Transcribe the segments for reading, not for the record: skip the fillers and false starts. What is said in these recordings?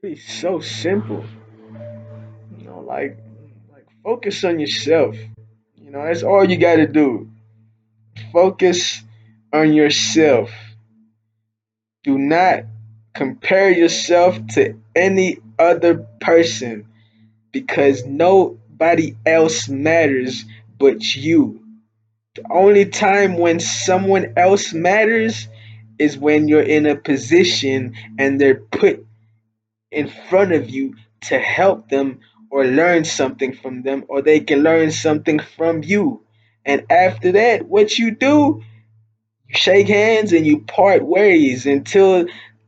It's so simple. Like focus on yourself. That's all you got to do. Focus on yourself. Do not compare yourself to any other person because nobody else matters but you. The only time when someone else matters is when you're in a position and they're put in front of you to help them or learn something from them, or they can learn something from you. And after that, what you do, you shake hands and you part ways until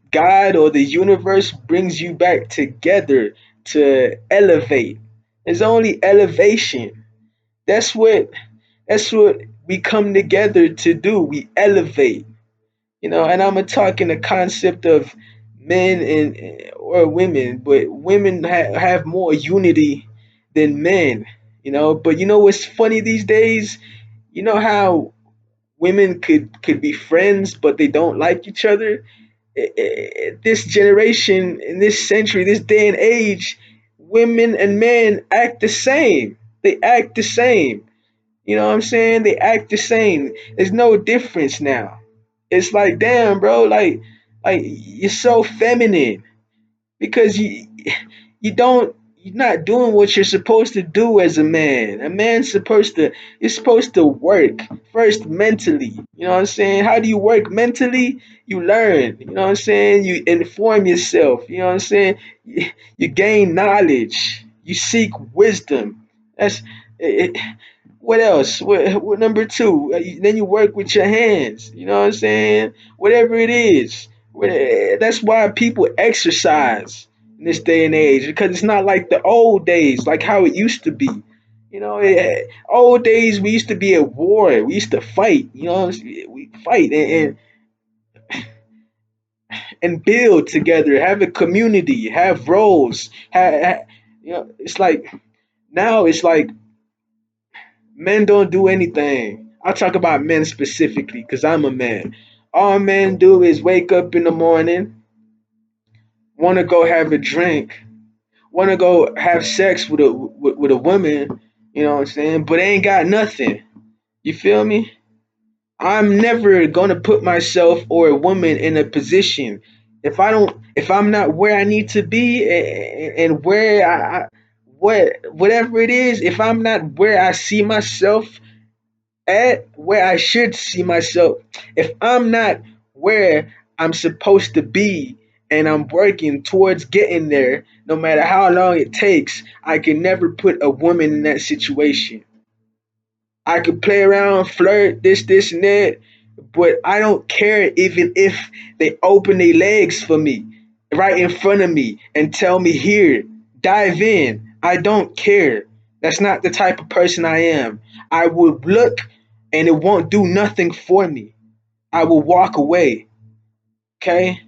God or the universe brings you back together to elevate. It's only elevation. That's what we come together to do. We elevate. And I'm gonna talk in the concept of men and or women, but women have more unity than men. But what's funny these days? How women could be friends, but they don't like each other. This generation, in this century, this day and age, women and men act the same. They act the same. You know what I'm saying? They act the same. There's no difference now. It's like, damn, bro, like you're so feminine because you're not doing what you're supposed to do as a man. A man's supposed to You're supposed to work first mentally. You know what I'm saying? How do you work mentally? You learn. You know what I'm saying? You inform yourself. You know what I'm saying? You gain knowledge. You seek wisdom. That's it. What else? What number two? Then you work with your hands. You know what I'm saying? Whatever it is. That's why people exercise in this day and age because it's not like the old days, like how it used to be. Old days we used to be at war. We used to fight. We fight and build together, have a community, have roles. It's like now it's like men don't do anything. I'll talk about men specifically because I'm a man. All men do is wake up in the morning, want to go have a drink, want to go have sex with a woman. You know what I'm saying? But they ain't got nothing. You feel me? I'm never gonna put myself or a woman in a position if I'm not where I need to be and where whatever it is, if I'm not where I see myself at where I should see myself, if I'm not where I'm supposed to be and I'm working towards getting there, no matter how long it takes, I can never put a woman in that situation. I could play around, flirt, this, and that, but I don't care even if they open their legs for me right in front of me and tell me, here, dive in. I don't care. That's not the type of person I am. I will look and it won't do nothing for me. I will walk away. Okay?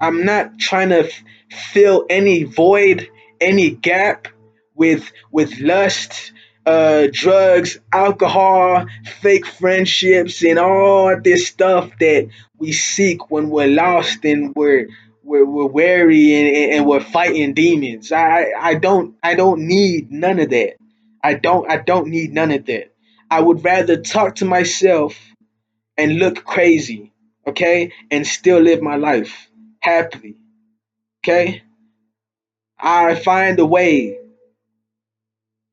I'm not trying to fill any void, any gap with lust, drugs, alcohol, fake friendships, and all this stuff that we seek when we're lost and we're weary and we're fighting demons. I don't need none of that. I don't need none of that. I would rather talk to myself and look crazy, okay, and still live my life happily, okay. I find a way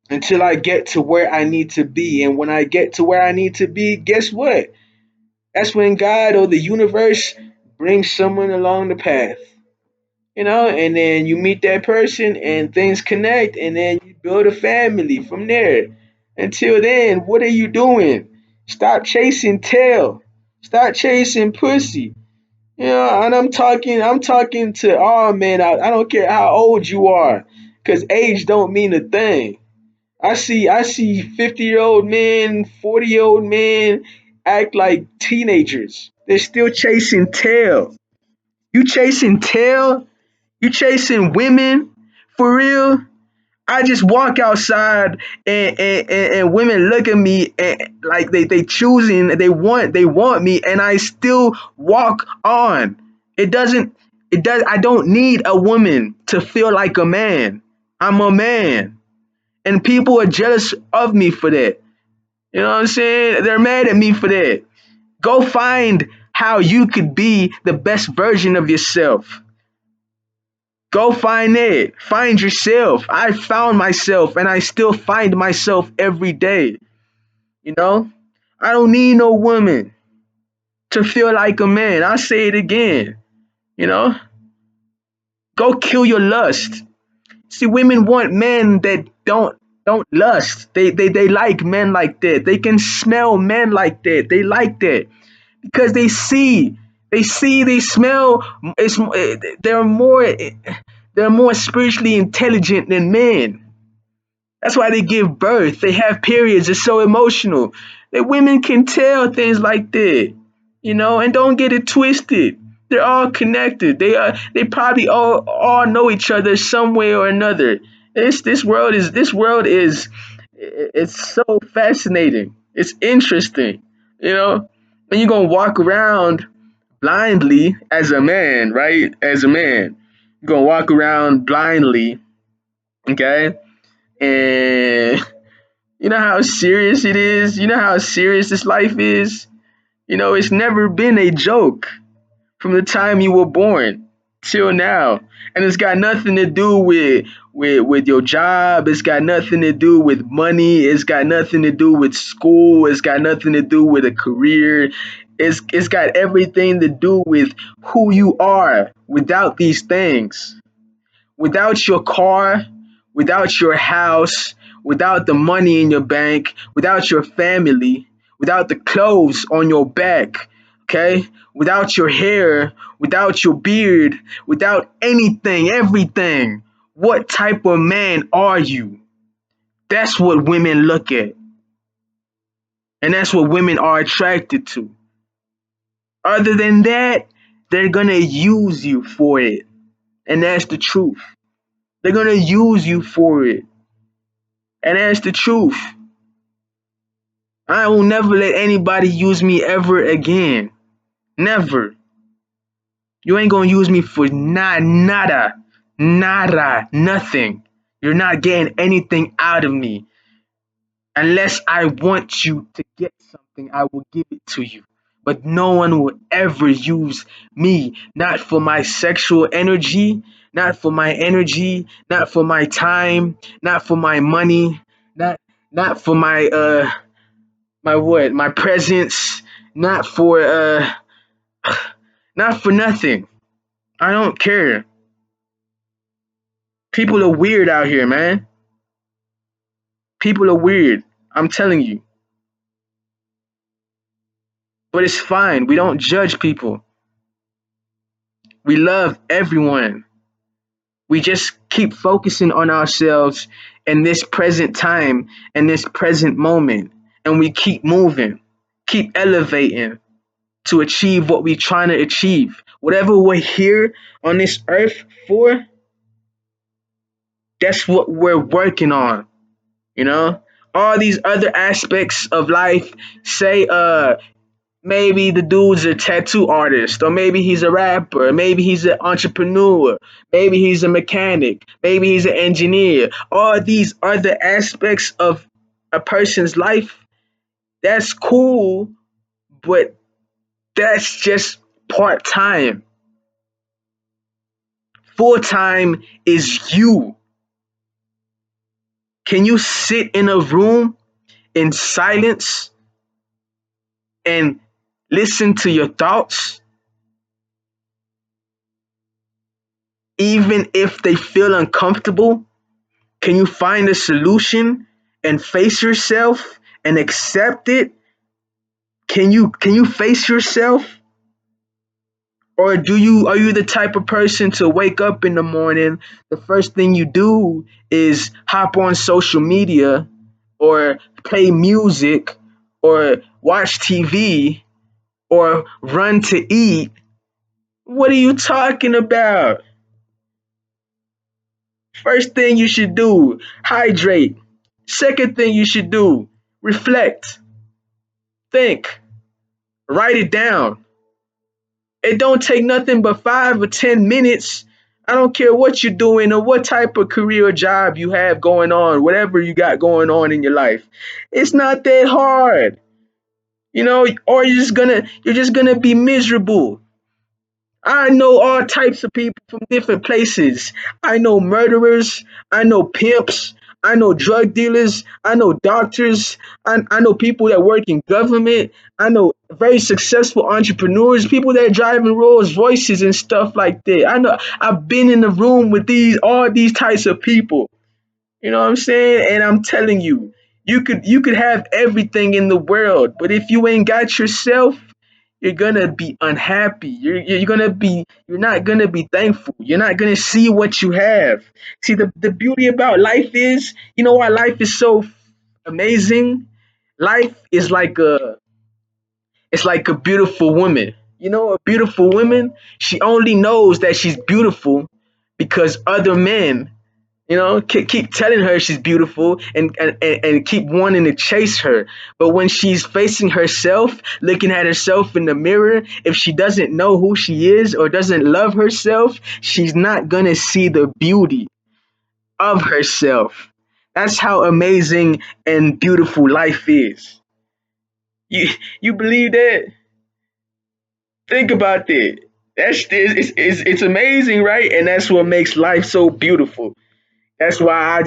until I get to where I need to be, and when I get to where I need to be, guess what? That's when God or the universe brings someone along the path, and then you meet that person and things connect, and then you build a family from there. Until then, what are you doing? Stop chasing tail. Stop chasing pussy. And I'm talking to all men. I don't care how old you are, because age don't mean a thing. I see 50-year-old men, 40-year-old men act like teenagers. They're still chasing tail. You chasing tail? You chasing women? For real? I just walk outside and women look at me like they choosing they want me and I still walk on. It doesn't. It does. I don't need a woman to feel like a man. I'm a man, and people are jealous of me for that. You know what I'm saying? They're mad at me for that. Go find how you could be the best version of yourself. Go find it. Find yourself. I found myself and I still find myself every day. You know? I don't need no woman to feel like a man. I'll say it again. You know? Go kill your lust. See, women want men that don't lust. They like men like that. They can smell men like that. They like that because they smell. It's they're more they're more spiritually intelligent than men. That's why they give birth. They have periods. It's so emotional. That women can tell things like that, and don't get it twisted. They're all connected. They probably all know each other some way or another. This world is it's so fascinating. It's interesting, you know. And you're gonna walk around blindly as a man, right? As a man, you're gonna walk around blindly, okay? And you know how serious it is? You know how serious this life is? It's never been a joke from the time you were born till now. And it's got nothing to do with your job. It's got nothing to do with money. It's got nothing to do with school. It's got nothing to do with a career. It's got everything to do with who you are without these things. Without your car, without your house, without the money in your bank, without your family, without the clothes on your back, okay? Without your hair, without your beard, without anything, everything. What type of man are you? That's what women look at. And that's what women are attracted to. Other than that, they're gonna use you for it. And that's the truth. They're gonna use you for it. And that's the truth. I will never let anybody use me ever again. Never. You ain't gonna use me for nada, nothing. You're not getting anything out of me. Unless I want you to get something, I will give it to you. But no one will ever use me, not for my sexual energy, not for my time, not for my money, not not for my presence, not for not for nothing. I don't care. People are weird out here, man. People are weird. I'm telling you. But it's fine. We don't judge people. We love everyone. We just keep focusing on ourselves in this present time and this present moment. And we keep moving, keep elevating to achieve what we're trying to achieve. Whatever we're here on this earth for, that's what we're working on, you know? All these other aspects of life, say maybe the dude's a tattoo artist, or maybe he's a rapper, maybe he's an entrepreneur, maybe he's a mechanic, maybe he's an engineer. All these other aspects of a person's life, that's cool, but that's just part time. Full time is you. Can you sit in a room in silence and listen to your thoughts, even if they feel uncomfortable? Can you find a solution and face yourself and accept it? Can you face yourself? Or are you the type of person to wake up in the morning, the first thing you do is hop on social media or play music or watch TV or run to eat? What are you talking about? First thing you should do, hydrate. Second thing you should do, reflect, think, write it down. It don't take nothing but 5 or 10 minutes. I don't care what you're doing or what type of career or job you have going on, whatever you got going on in your life. It's not that hard, or you're just gonna be miserable. I know all types of people from different places. I know murderers, I know pimps, I know drug dealers, I know doctors, I know people that work in government, I know very successful entrepreneurs, people that are driving Rolls Royces and stuff like that. I know I've been in the room with all these types of people. You know what I'm saying? And I'm telling you, you could have everything in the world, but if you ain't got yourself, you're gonna be unhappy. You're not gonna be thankful. You're not gonna see what you have. See, the beauty about life is, why life is so amazing? Life is like a beautiful woman. A beautiful woman, she only knows that she's beautiful because other men keep telling her she's beautiful and keep wanting to chase her. But when she's facing herself, looking at herself in the mirror, if she doesn't know who she is or doesn't love herself, she's not gonna see the beauty of herself. That's how amazing and beautiful life is. You believe that? Think about that. It's amazing, right? And that's what makes life so beautiful. That's why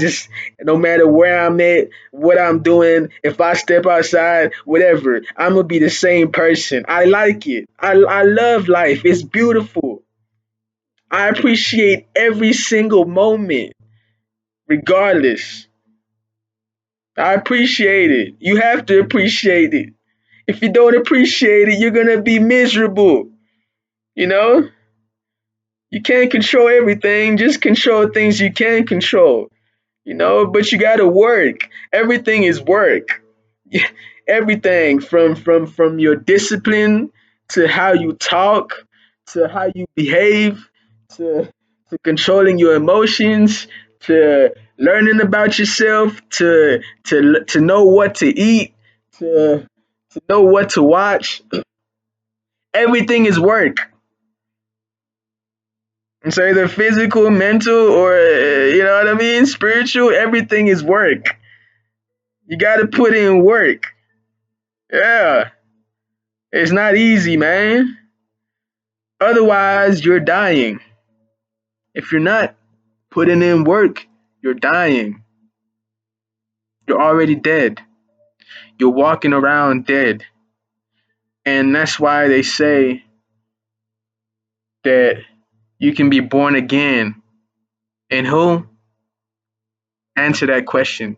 no matter where I'm at, what I'm doing, if I step outside, whatever, I'm gonna be the same person. I like it. I love life. It's beautiful. I appreciate every single moment, regardless. I appreciate it. You have to appreciate it. If you don't appreciate it, you're gonna be miserable. You know, you can't control everything. Just control things you can control. But you gotta work. Everything is work. Everything from your discipline to how you talk to how you behave to controlling your emotions to learning about yourself to know what to eat to know what to watch. Everything is work. And so either physical, mental, or you know what I mean, spiritual. Everything is work. You got to put in work. Yeah, it's not easy, man. Otherwise, you're dying. If you're not putting in work, you're dying. You're already dead. You're walking around dead. And that's why they say that you can be born again. And who? Answer that question.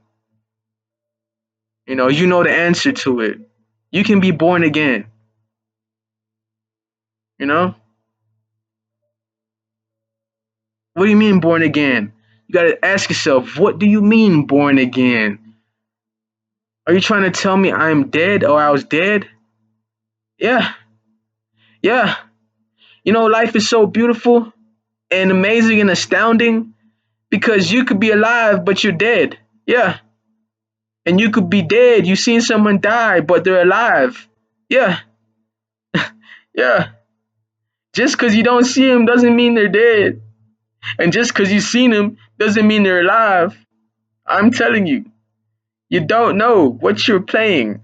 You know the answer to it. You can be born again. You know? What do you mean born again? You got to ask yourself, what do you mean born again? Are you trying to tell me I'm dead or I was dead? Yeah, yeah. Life is so beautiful and amazing and astounding because you could be alive, but you're dead. Yeah. And you could be dead. You've seen someone die, but they're alive. Yeah, yeah. Just because you don't see them doesn't mean they're dead. And just because you've seen them doesn't mean they're alive. I'm telling you, you don't know what you're playing.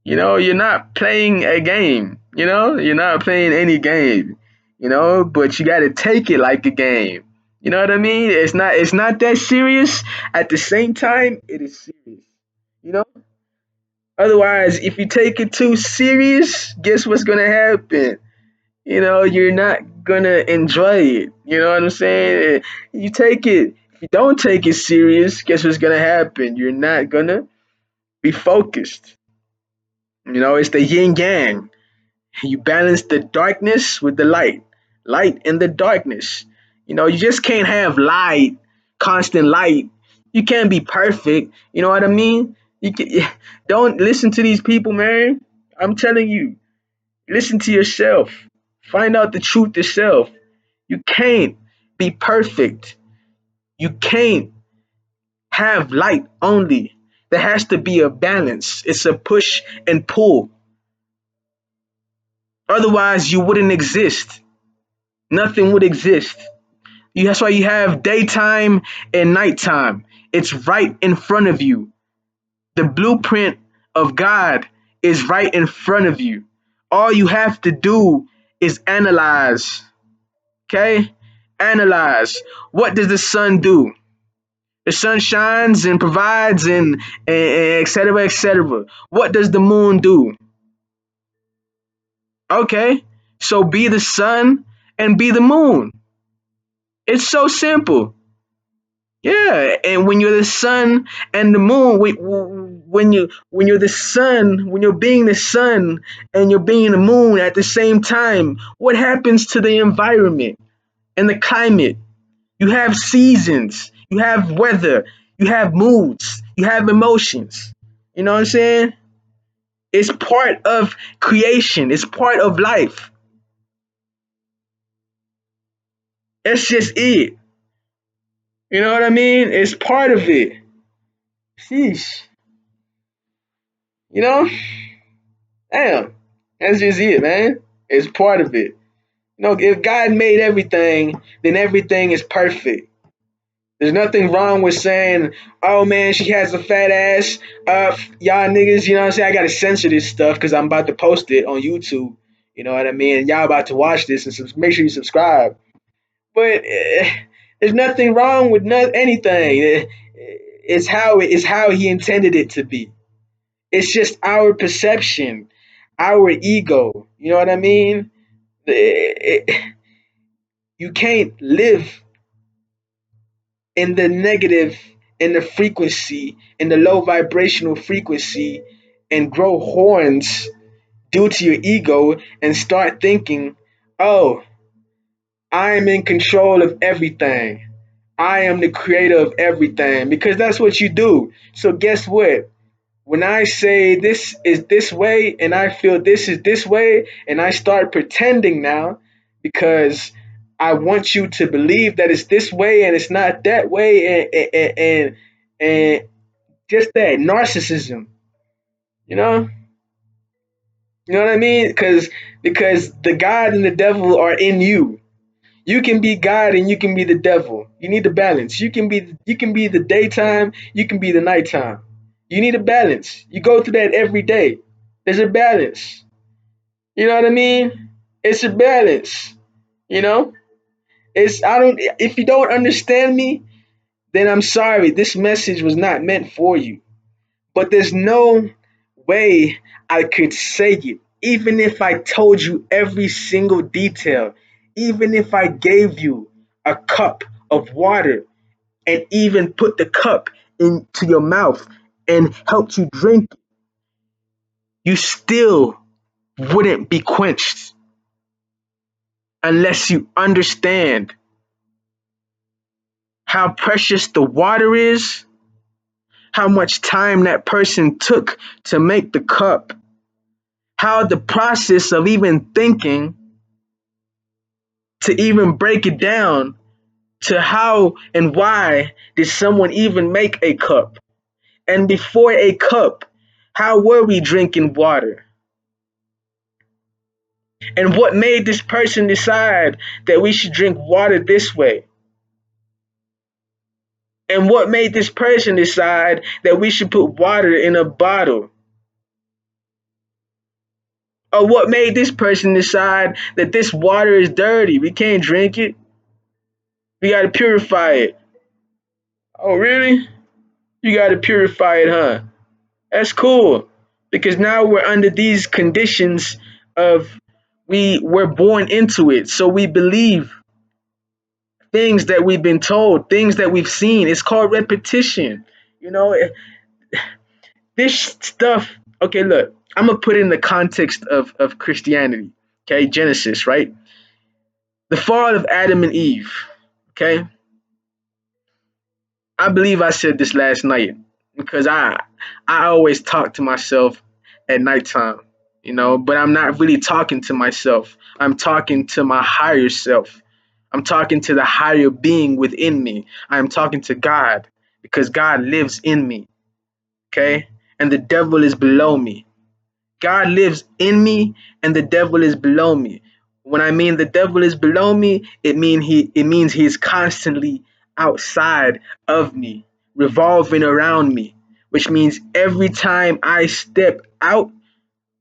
You're not playing a game. You're not playing any game. But you got to take it like a game. You know what I mean? It's not that serious. At the same time, it is serious. You know? Otherwise, if you take it too serious, guess what's gonna happen? You're not gonna enjoy it. You know what I'm saying? If you don't take it serious, guess what's gonna happen? You're not gonna be focused. It's the yin yang. You balance the darkness with the light and the darkness. You just can't have light, constant light. You can't be perfect. You know what I mean? Don't listen to these people, man. I'm telling you, listen to yourself. Find out the truth yourself. You can't be perfect. You can't have light only. There has to be a balance. It's a push and pull. Otherwise, you wouldn't exist. Nothing would exist. That's why you have daytime and nighttime. It's right in front of you. The blueprint of God is right in front of you. All you have to do is analyze. Okay? Analyze. What does the sun do? The sun shines and provides and et cetera, et cetera. What does the moon do? Okay, so be the sun and be the moon. It's so simple. Yeah, and when you're the sun and the moon, when you're the sun, when you're being the sun and you're being the moon at the same time, what happens to the environment and the climate? You have seasons, you have weather, you have moods, you have emotions. You know what I'm saying? It's part of creation. It's part of life. That's just it. You know what I mean? It's part of it. Sheesh. You know? Damn. That's just it, man. It's part of it. You know, if God made everything, then everything is perfect. There's nothing wrong with saying, oh man, she has a fat ass. Y'all niggas, you know what I'm saying? I gotta censor this stuff because I'm about to post it on YouTube. You know what I mean? And y'all about to watch this and make sure you subscribe. But there's nothing wrong with anything. It's how he intended it to be. It's just our perception, our ego. You know what I mean? You can't live in the negative, in the frequency, in the low vibrational frequency, and grow horns due to your ego and start thinking, oh, I am in control of everything. I am the creator of everything because that's what you do. So guess what? When I say this is this way and I feel this is this way and I start pretending now because I want you to believe that it's this way and it's not that way and just that narcissism, you know? You know what I mean? Because the God and the devil are in you. You can be God and you can be the devil. You need a balance. You can be the daytime, you can be the nighttime. You need a balance. You go through that every day. There's a balance. You know what I mean? It's a balance. You know? It's I don't if you don't understand me, then I'm sorry. This message was not meant for you. But there's no way I could say it. Even if I told you every single detail, even if I gave you a cup of water and even put the cup into your mouth and helped you drink, you still wouldn't be quenched unless you understand how precious the water is, how much time that person took to make the cup, how the process of even thinking to even break it down to how and why did someone even make a cup? And before a cup, how were we drinking water? And what made this person decide that we should drink water this way? And what made this person decide that we should put water in a bottle? Or what made this person decide that this water is dirty? We can't drink it. We got to purify it. Oh, really? You got to purify it, huh? That's cool. Because now we're under these conditions of we're born into it. So we believe things that we've been told, things that we've seen. It's called repetition. You know, this stuff, okay, look, I'm gonna put it in the context of Christianity. Okay, Genesis, right? The fall of Adam and Eve. Okay. I believe I said this last night because I always talk to myself at nighttime, but I'm not really talking to myself. I'm talking to my higher self. I'm talking to the higher being within me. I'm talking to God because God lives in me, okay? And the devil is below me, God lives in me and the devil is below me. When I mean the devil is below me, it means he is constantly outside of me, revolving around me, which means every time I step out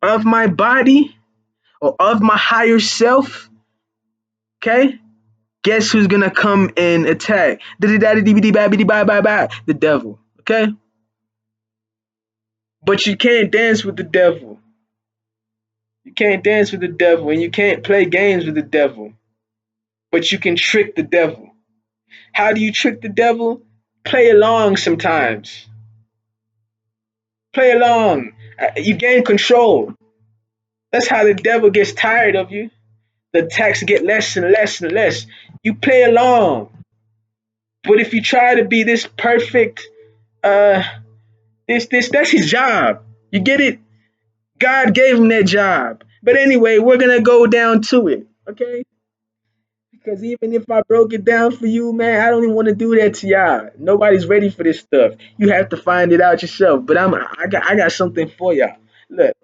of my body or of my higher self, okay? Guess who's gonna come and attack? The devil, okay? But you can't dance with the devil. You can't dance with the devil and you can't play games with the devil, but you can trick the devil. How do you trick the devil? Play along sometimes. Play along. You gain control. That's how the devil gets tired of you. The attacks get less and less and less. You play along. But if you try to be this perfect, uh, that's his job. You get it? God gave him that job. But anyway, we're gonna go down to it, okay? Because even if I broke it down for you, man, I don't even want to do that to y'all. Nobody's ready for this stuff. You have to find it out yourself. But I got something for y'all. Look,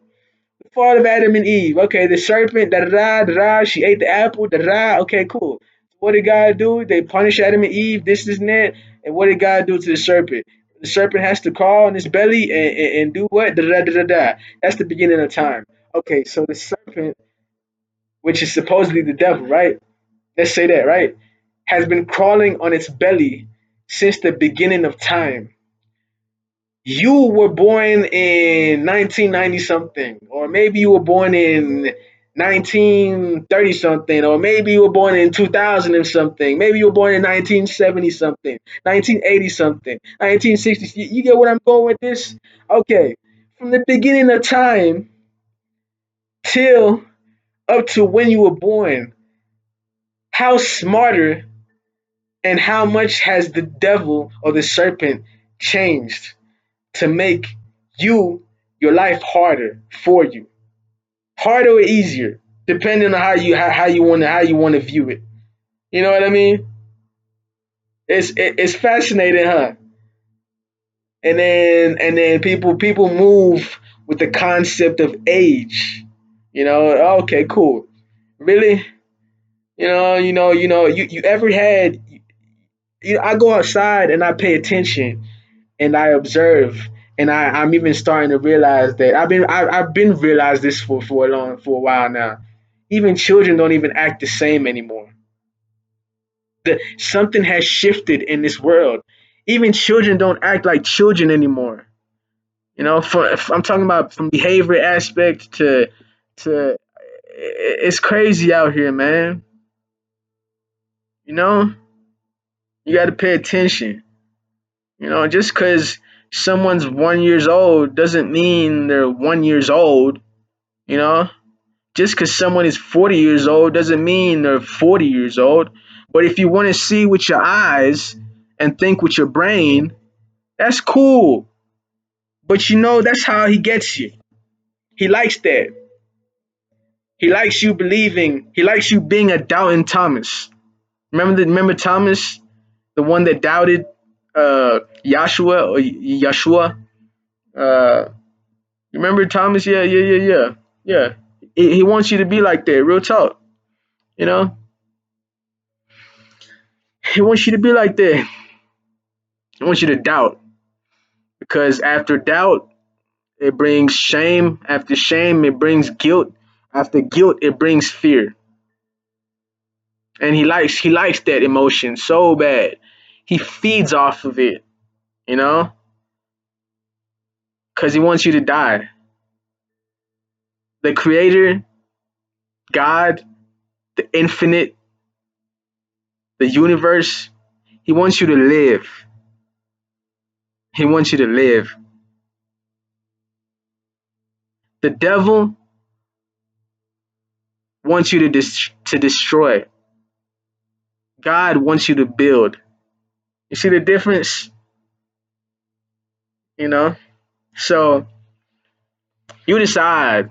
the fall of Adam and Eve. Okay, the serpent, da da da da. She ate the apple, da da. Okay, cool. What did God do? They punish Adam and Eve. This is that. And what did God do to the serpent? The serpent has to crawl on his belly and do what? Da da da da da. That's the beginning of time. Okay, so the serpent, which is supposedly the devil, right? Let's say that, right? Has been crawling on its belly since the beginning of time. You were born in 1990 something, or maybe you were born in 1930 something, or maybe you were born in 2000 and something, maybe you were born in 1970 something, 1980 something, 1960. You get what I'm going with this? Okay, from the beginning of time till up to when you were born, how smarter and how much has the devil or the serpent changed to make you your life harder for you, harder or easier, depending on how you want to view it. You know what I mean? It's fascinating, huh? And then people move with the concept of age. Okay, cool. Really? You ever had? I go outside and I pay attention and I observe, and I'm even starting to realize that I've been realized this for a while now. Even children don't even act the same anymore. Something has shifted in this world. Even children don't act like children anymore. I'm talking about from behavior aspect to it's crazy out here, man. You know, you got to pay attention. Just because someone's 1 years old doesn't mean they're 1 years old. You know, just because someone is 40 years old doesn't mean they're 40 years old. But if you want to see with your eyes and think with your brain, that's cool. But that's how he gets you. He likes that. He likes you believing. He likes you being a doubting Thomas. Remember Thomas, the one that doubted Yahshua or Yeshua. Uh, Remember Thomas? Yeah, yeah, yeah, yeah, yeah. He wants you to be like that. Real talk. You know, he wants you to be like that. He wants you to doubt because after doubt, it brings shame. After shame, it brings guilt. After guilt, it brings fear. And he likes that emotion so bad. He feeds off of it. You know, because he wants you to die. The Creator, God, the Infinite, the universe. He wants you to live. He wants you to live. The devil wants you to destroy. God wants you to build. You see the difference? You know? So you decide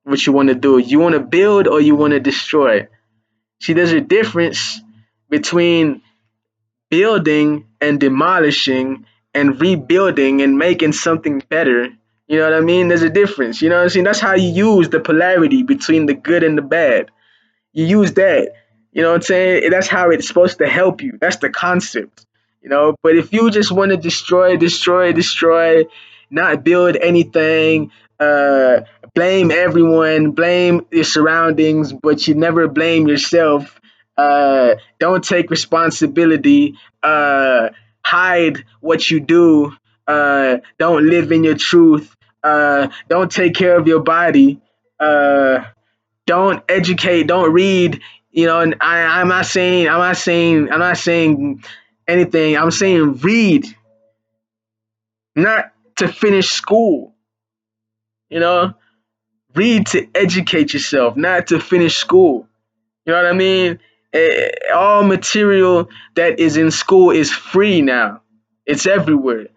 what you want to do. You want to build or you want to destroy. See, there's a difference between building and demolishing and rebuilding and making something better. You know what I mean? There's a difference. You know what I'm saying? That's how you use the polarity between the good and the bad. You use that. You know what I'm saying? That's how it's supposed to help you. That's the concept. But if you just want to destroy, destroy, destroy, not build anything, uh, blame everyone, blame your surroundings, but you never blame yourself. Don't take responsibility. Hide what you do. Don't live in your truth. Don't take care of your body. Uh, don't educate, don't read. And I'm not saying anything. I'm saying read, not to finish school. You know, read to educate yourself, not to finish school. You know what I mean? All material that is in school is free now. It's everywhere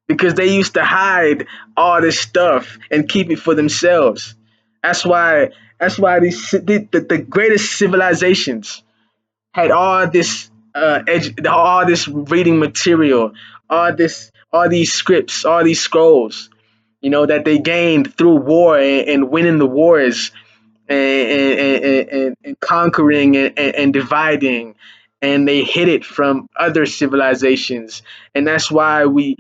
because they used to hide all this stuff and keep it for themselves. That's why. That's why the greatest civilizations had all this reading material, all these scripts, all these scrolls. That they gained through war and winning the wars and conquering and dividing, and they hid it from other civilizations, and that's why we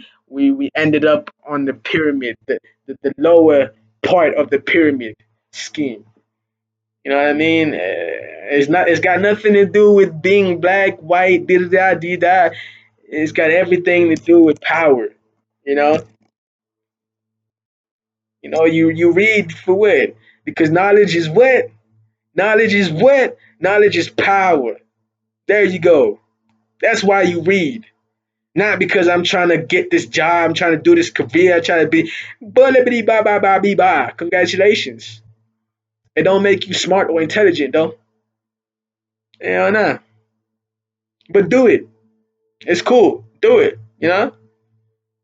ended up on the pyramid, the lower part of the pyramid scheme. You know what I mean? It's got nothing to do with being black, white, da da da da. It's got everything to do with power. You know, you read for what? Because knowledge is what? Knowledge is what? Knowledge is power. There you go. That's why you read. Not because I'm trying to get this job, I'm trying to do this career, I'm trying to be blah blah blah blah blah. Congratulations. It don't make you smart or intelligent though. Hell nah. But do it. It's cool. Do it.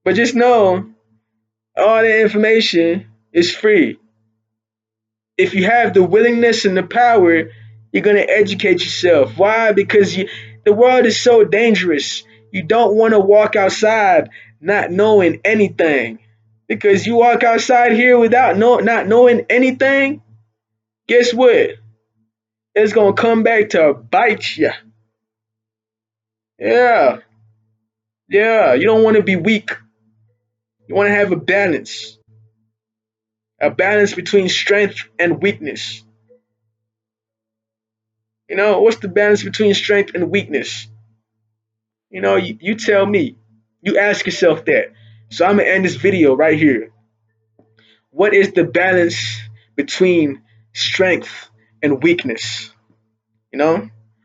But just know all the information is free. If you have the willingness and the power, you're going to educate yourself. Why? Because the world is so dangerous. You don't want to walk outside not knowing anything. Because you walk outside here without not knowing anything, guess what? It's going to come back to bite you. Yeah. Yeah. You don't want to be weak. You want to have a balance between strength and weakness. What's the balance between strength and weakness? You tell me. You ask yourself that. So I'm gonna end this video right here. What is the balance between strength and weakness?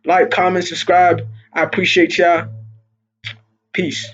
Like, comment, subscribe. I appreciate y'all. Peace.